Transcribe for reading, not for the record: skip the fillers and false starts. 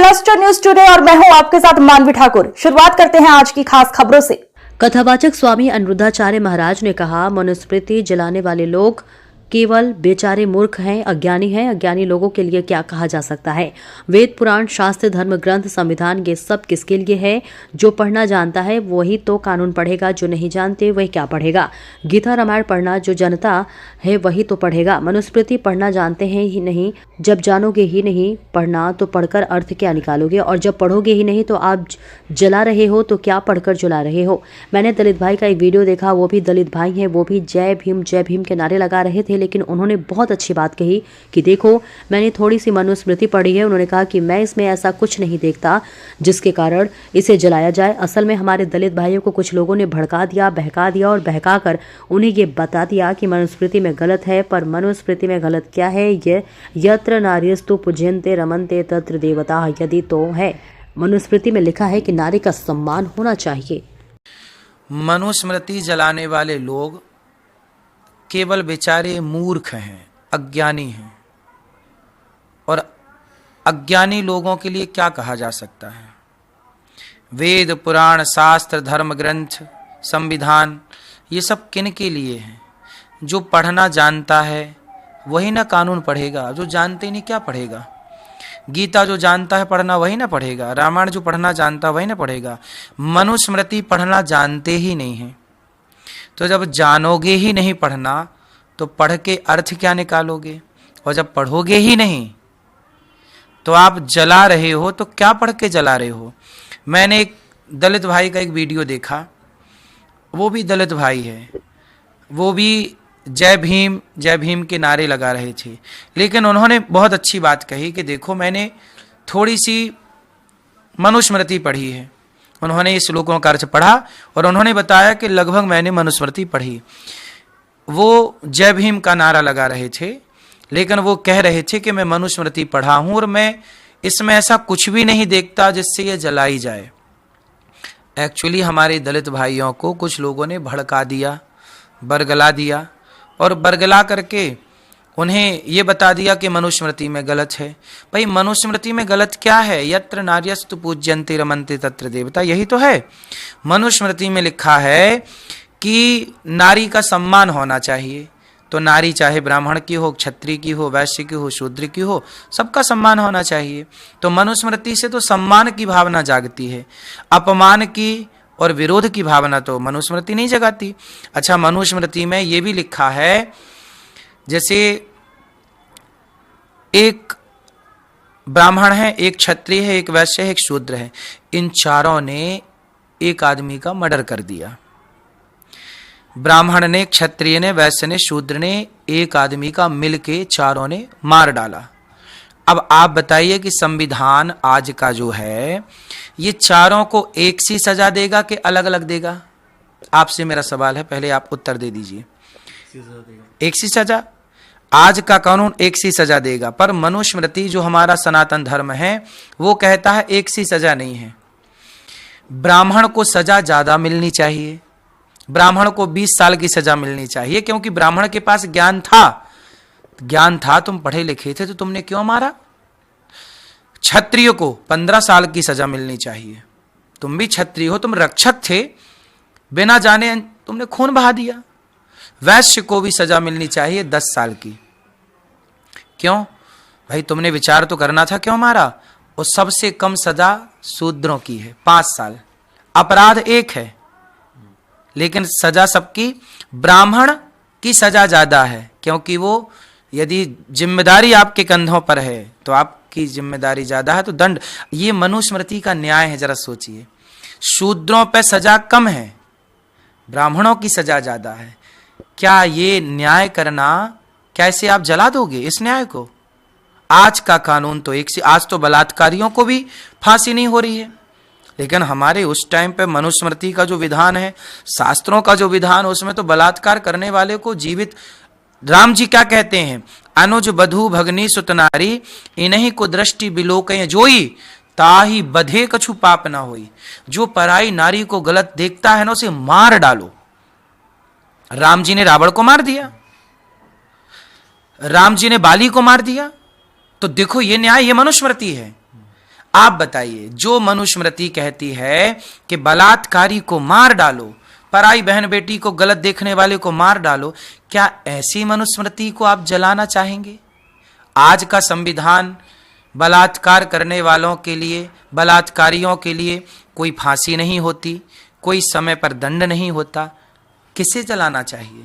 Cluster news today और मैं हूं आपके साथ मानवी ठाकुर। शुरुआत करते हैं आज की खास खबरों से। कथावाचक स्वामी अनिरुद्धाचार्य महाराज ने कहा, मनुस्मृति जलाने वाले लोग केवल बेचारे मूर्ख हैं, अज्ञानी हैं। अज्ञानी लोगों के लिए क्या कहा जा सकता है। वेद, पुराण, शास्त्र, धर्म ग्रंथ, संविधान, ये सब किसके लिए है? जो पढ़ना जानता है वही तो कानून पढ़ेगा, जो नहीं जानते वही क्या पढ़ेगा। गीता रामायण पढ़ना जो जनता है वही तो पढ़ेगा। मनुस्मृति पढ़ना जानते हैं ही नहीं। जब जानोगे ही नहीं पढ़ना तो पढ़कर अर्थ क्या निकालोगे, और जब पढ़ोगे ही नहीं तो आप जला रहे हो तो क्या पढ़कर जला रहे हो। मैंने दलित भाई का एक वीडियो देखा, वो भी दलित भाई हैं, वो भी जय भीम के नारे लगा रहे थे, लेकिन उन्होंने बहुत अच्छी बात कही कि देखो मैंने थोड़ी सी मनुस्मृति पढ़ी है। उन्होंने कहा कि मैं इसमें ऐसा कुछ नहीं देखता जिसके कारण इसे जलाया जाए। असल में हमारे दलित भाइयों को कुछ लोगों ने भड़का दिया, बहका दिया और बहकाकर उन्हें ये बता दिया कि मनुस्मृति में गलत है। पर मनुस्मृति में गलत क्या है? ये यत्र नार्यस्तु पूज्यन्ते रमन्ते तत्र देवता, यदि तो है। मनुस्मृति में लिखा है कि नारी का सम्मान होना चाहिए। मनुस्मृति जलाने वाले लोग केवल बेचारे मूर्ख हैं, अज्ञानी हैं। और अज्ञानी लोगों के लिए क्या कहा जा सकता है? वेद, पुराण, शास्त्र, धर्म ग्रंथ, संविधान, ये सब किन के लिए हैं? जो पढ़ना जानता है वही ना कानून पढ़ेगा, जो जानते नहीं क्या पढ़ेगा। गीता जो जानता है पढ़ना वही ना पढ़ेगा, रामायण जो पढ़ना जानता वही ना पढ़ेगा। मनुस्मृति पढ़ना जानते ही नहीं है, तो जब जानोगे ही नहीं पढ़ना तो पढ़ के अर्थ क्या निकालोगे, और जब पढ़ोगे ही नहीं तो आप जला रहे हो तो क्या पढ़ के जला रहे हो। मैंने एक दलित भाई का एक वीडियो देखा, वो भी दलित भाई है, वो भी जय भीम के नारे लगा रहे थे, लेकिन उन्होंने बहुत अच्छी बात कही कि देखो मैंने थोड़ी सी मनुस्मृति पढ़ी है। उन्होंने इस श्लोकों का अर्थ पढ़ा और उन्होंने बताया कि लगभग मैंने मनुस्मृति पढ़ी। वो जय भीम का नारा लगा रहे थे, लेकिन वो कह रहे थे कि मैं मनुस्मृति पढ़ा हूं और मैं इसमें ऐसा कुछ भी नहीं देखता जिससे ये जलाई जाए। एक्चुअली हमारे दलित भाइयों को कुछ लोगों ने भड़का दिया, बरगला दिया, और बरगला करके उन्हें ये बता दिया कि मनुस्मृति में गलत है। भाई मनुस्मृति में गलत क्या है? यत्र नार्यस्तु पूज्यन्ते रमन्ते तत्र देवता, यही तो है। मनुस्मृति में लिखा है कि नारी का सम्मान होना चाहिए, तो नारी चाहे ब्राह्मण की हो, क्षत्रिय की हो, वैश्य की हो, शूद्र की हो, सबका सम्मान होना चाहिए। तो मनुस्मृति से तो सम्मान की भावना जागती है, अपमान की और विरोध की भावना तो मनुस्मृति नहीं जगाती। अच्छा, मनुस्मृति में ये भी लिखा है, जैसे एक ब्राह्मण है, एक क्षत्रिय है, एक वैश्य है, एक शूद्र है, इन चारों ने एक आदमी का मर्डर कर दिया। ब्राह्मण ने, क्षत्रिय ने, वैश्य ने, शूद्र ने एक आदमी का मिलके चारों ने मार डाला। अब आप बताइए कि संविधान आज का जो है ये चारों को एक सी सजा देगा कि अलग अलग देगा? आपसे मेरा सवाल है, पहले आप उत्तर दे दीजिए। एक सी सजा। आज का कानून एक सी सजा देगा, पर मनुस्मृति जो हमारा सनातन धर्म है वो कहता है एक सी सजा नहीं है। ब्राह्मण को सजा ज्यादा मिलनी चाहिए, ब्राह्मण को 20 साल की सजा मिलनी चाहिए, क्योंकि ब्राह्मण के पास ज्ञान था, तुम पढ़े लिखे थे तो तुमने क्यों मारा। क्षत्रिय को 15 साल की सजा मिलनी चाहिए, तुम भी क्षत्रिय हो, तुम रक्षक थे, बिना जाने तुमने खून बहा दिया। वैश्य को भी सजा मिलनी चाहिए 10 साल की। क्यों भाई? तुमने विचार तो करना था, क्यों मारा। और सबसे कम सजा शूद्रों की है 5 साल। अपराध एक है लेकिन सजा सबकी। ब्राह्मण की सजा ज्यादा है, क्योंकि वो यदि जिम्मेदारी आपके कंधों पर है तो आपकी जिम्मेदारी ज्यादा है, तो दंड। ये मनुस्मृति का न्याय है, जरा सोचिए। शूद्रों पर सजा कम है, ब्राह्मणों की सजा ज्यादा है। क्या ये न्याय करना, कैसे आप जला दोगे इस न्याय को? आज का कानून तो एक से, आज तो बलात्कारियों को भी फांसी नहीं हो रही है, लेकिन हमारे उस टाइम पे मनुस्मृति का जो विधान है, शास्त्रों का जो विधान, उसमें तो बलात्कार करने वाले को जीवित। राम जी क्या कहते हैं? अनुज बधू भगनी सुतनारी, इन्हीं को दृष्टि बिलोकय जोई, ताही बधे कछु पाप ना होई। जो पराई नारी को गलत देखता है ना, उसे मार डालो। राम जी ने रावण को मार दिया, राम जी ने बाली को मार दिया, तो देखो ये न्याय, ये मनुस्मृति है। आप बताइए, जो मनुस्मृति कहती है कि बलात्कारी को मार डालो, पराई बहन बेटी को गलत देखने वाले को मार डालो, क्या ऐसी मनुस्मृति को आप जलाना चाहेंगे? आज का संविधान बलात्कार करने वालों के लिए, बलात्कारियों के लिए कोई फांसी नहीं होती, कोई समय पर दंड नहीं होता, किसे जलाना चाहिए?